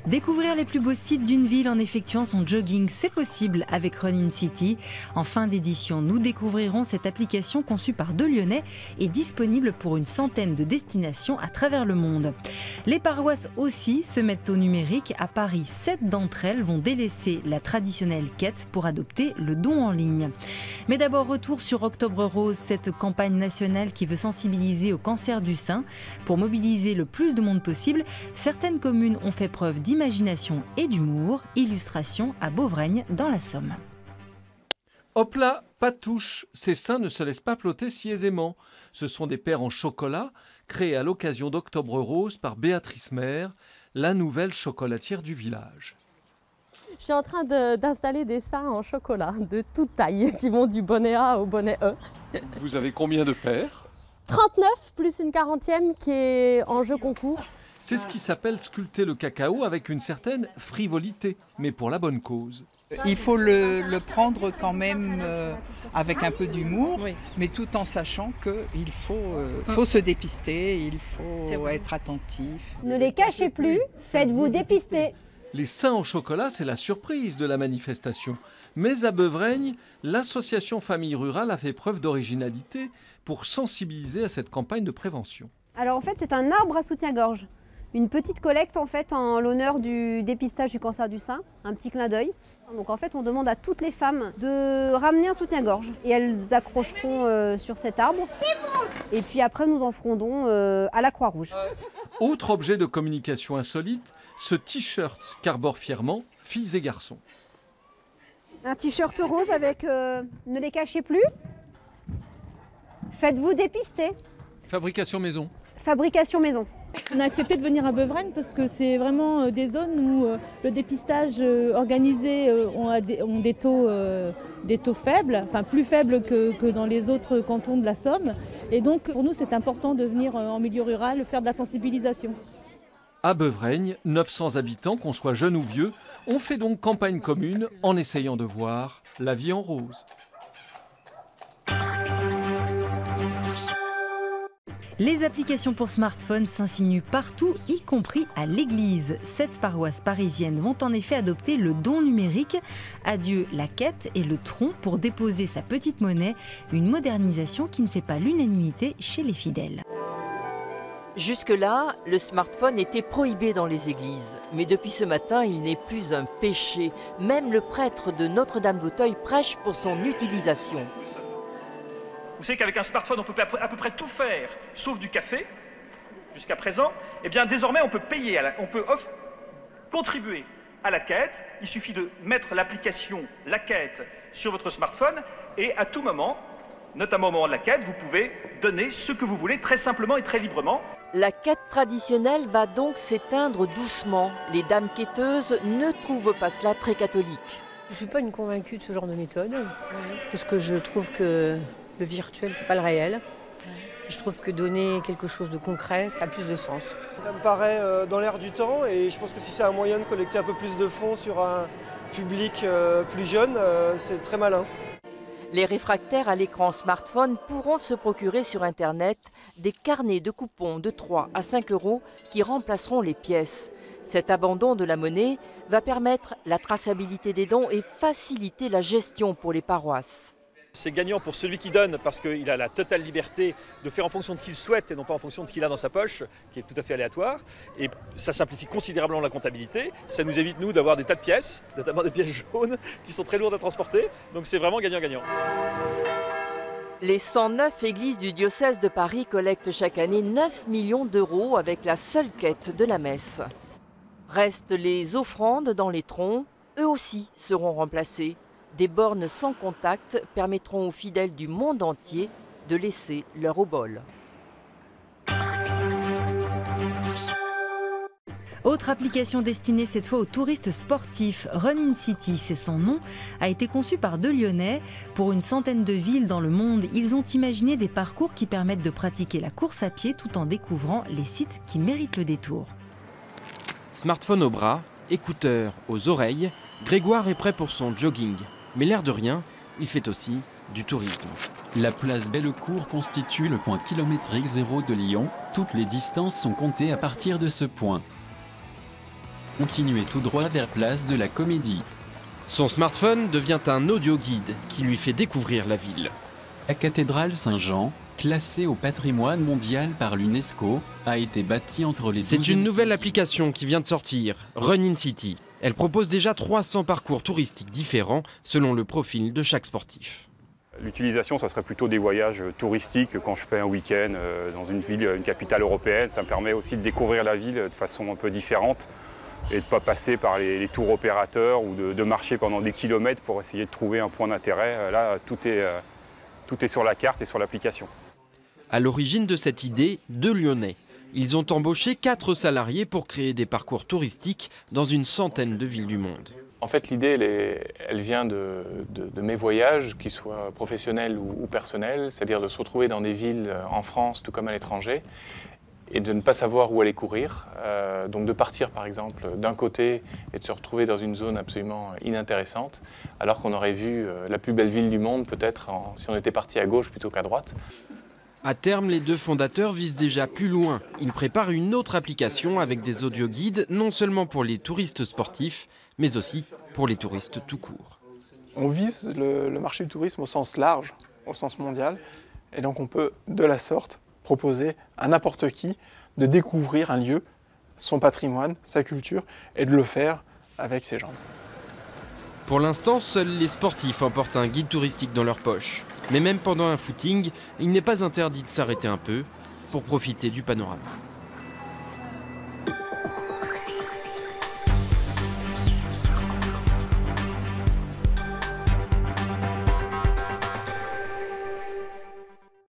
Découvrir les plus beaux sites d'une ville en effectuant son jogging, c'est possible avec Run In City. En fin d'édition, nous découvrirons cette application conçue par deux Lyonnais et disponible pour une centaine de destinations à travers le monde. Les paroisses aussi se mettent au numérique. À Paris, 7 d'entre elles vont délaisser la traditionnelle quête pour adopter le don en ligne. Mais d'abord, retour sur Octobre Rose, cette campagne nationale qui veut sensibiliser au cancer du sein. Pour mobiliser le plus de monde possible, certaines communes ont fait preuve d'imagination et d'humour. Illustration à Beauvreigne dans la Somme. Hop là, pas de touche, ces seins ne se laissent pas plotter si aisément. Ce sont des paires en chocolat créées à l'occasion d'Octobre Rose par Béatrice Maire, la nouvelle chocolatière du village. Je suis en train d'installer des seins en chocolat de toute taille qui vont du bonnet A au bonnet E. Vous avez combien de paires? 39 plus une 40e qui est en jeu concours. C'est ce qui s'appelle sculpter le cacao avec une certaine frivolité, mais pour la bonne cause. Il faut le prendre quand même avec un peu d'humour, oui, mais tout en sachant qu'il faut se dépister, il faut être attentif. Ne les cachez plus, faites-vous dépister. Les seins au chocolat, c'est la surprise de la manifestation. Mais à Beauvreigne, l'association Famille Rurale a fait preuve d'originalité pour sensibiliser à cette campagne de prévention. Alors en fait, c'est un arbre à soutien-gorge. Une petite collecte en fait en l'honneur du dépistage du cancer du sein, un petit clin d'œil. Donc en fait, on demande à toutes les femmes de ramener un soutien-gorge et elles accrocheront sur cet arbre. Et puis après, nous en ferons don à la Croix-Rouge. Autre objet de communication insolite, ce t-shirt qu'arborent fièrement filles et garçons. Un t-shirt rose avec ne les cachez plus, faites-vous dépister. Fabrication maison. Fabrication maison. On a accepté de venir à Beauvreigne parce que c'est vraiment des zones où le dépistage organisé ont des taux faibles, enfin plus faibles que dans les autres cantons de la Somme. Et donc pour nous c'est important de venir en milieu rural faire de la sensibilisation. À Beauvreigne, 900 habitants, qu'on soit jeunes ou vieux, ont fait donc campagne commune en essayant de voir la vie en rose. Les applications pour smartphone s'insinuent partout, y compris à l'église. 7 paroisses parisiennes vont en effet adopter le don numérique. Adieu la quête et le tronc pour déposer sa petite monnaie. Une modernisation qui ne fait pas l'unanimité chez les fidèles. Jusque-là, le smartphone était prohibé dans les églises. Mais depuis ce matin, il n'est plus un péché. Même le prêtre de Notre-Dame d'Auteuil prêche pour son utilisation. Vous savez qu'avec un smartphone, on peut à peu près tout faire, sauf du café, jusqu'à présent. Eh bien, désormais, on peut payer, on peut contribuer à la quête. Il suffit de mettre l'application La Quête sur votre smartphone et à tout moment, notamment au moment de la quête, vous pouvez donner ce que vous voulez très simplement et très librement. La quête traditionnelle va donc s'éteindre doucement. Les dames quêteuses ne trouvent pas cela très catholique. Je ne suis pas une convaincue de ce genre de méthode, parce que je trouve que le virtuel, c'est pas le réel. Je trouve que donner quelque chose de concret, ça a plus de sens. Ça me paraît dans l'air du temps et je pense que si c'est un moyen de collecter un peu plus de fonds sur un public plus jeune, c'est très malin. Les réfractaires à l'écran smartphone pourront se procurer sur Internet des carnets de coupons de 3 à 5 € qui remplaceront les pièces. Cet abandon de la monnaie va permettre la traçabilité des dons et faciliter la gestion pour les paroisses. C'est gagnant pour celui qui donne parce qu'il a la totale liberté de faire en fonction de ce qu'il souhaite et non pas en fonction de ce qu'il a dans sa poche, qui est tout à fait aléatoire. Et ça simplifie considérablement la comptabilité. Ça nous évite, nous, d'avoir des tas de pièces, notamment des pièces jaunes, qui sont très lourdes à transporter. Donc c'est vraiment gagnant-gagnant. Les 109 églises du diocèse de Paris collectent chaque année 9 millions d'euros avec la seule quête de la messe. Restent les offrandes dans les troncs, eux aussi seront remplacés. Des bornes sans contact permettront aux fidèles du monde entier de laisser leur obol. Autre application destinée cette fois aux touristes sportifs, Run In City, c'est son nom, a été conçu par deux Lyonnais. Pour une centaine de villes dans le monde, ils ont imaginé des parcours qui permettent de pratiquer la course à pied tout en découvrant les sites qui méritent le détour. Smartphone au bras, écouteurs aux oreilles, Grégoire est prêt pour son jogging. Mais l'air de rien, il fait aussi du tourisme. La place Bellecour constitue le point kilométrique zéro de Lyon. Toutes les distances sont comptées à partir de ce point. Continuez tout droit vers place de la Comédie. Son smartphone devient un audio-guide qui lui fait découvrir la ville. La cathédrale Saint-Jean, classée au patrimoine mondial par l'UNESCO, a été bâtie entre les... C'est une nouvelle application qui vient de sortir, Run in City. Elle propose déjà 300 parcours touristiques différents selon le profil de chaque sportif. L'utilisation, ça serait plutôt des voyages touristiques quand je fais un week-end dans une ville, une capitale européenne. Ça me permet aussi de découvrir la ville de façon un peu différente et de ne pas passer par les tours opérateurs ou de marcher pendant des kilomètres pour essayer de trouver un point d'intérêt. Là, tout est sur la carte et sur l'application. À l'origine de cette idée, 2 Lyonnais. Ils ont embauché 4 salariés pour créer des parcours touristiques dans une centaine de villes du monde. En fait, l'idée, elle vient de mes voyages, qu'ils soient professionnels ou personnels, c'est-à-dire de se retrouver dans des villes en France, tout comme à l'étranger, et de ne pas savoir où aller courir. Donc de partir, par exemple, d'un côté et de se retrouver dans une zone absolument inintéressante, alors qu'on aurait vu la plus belle ville du monde, peut-être, si on était parti à gauche plutôt qu'à droite. À terme, les 2 fondateurs visent déjà plus loin. Ils préparent une autre application avec des audioguides, non seulement pour les touristes sportifs, mais aussi pour les touristes tout court. On vise le marché du tourisme au sens large, au sens mondial, et donc on peut, de la sorte, proposer à n'importe qui de découvrir un lieu, son patrimoine, sa culture, et de le faire avec ses jambes. Pour l'instant, seuls les sportifs emportent un guide touristique dans leur poche. Mais même pendant un footing, il n'est pas interdit de s'arrêter un peu pour profiter du panorama.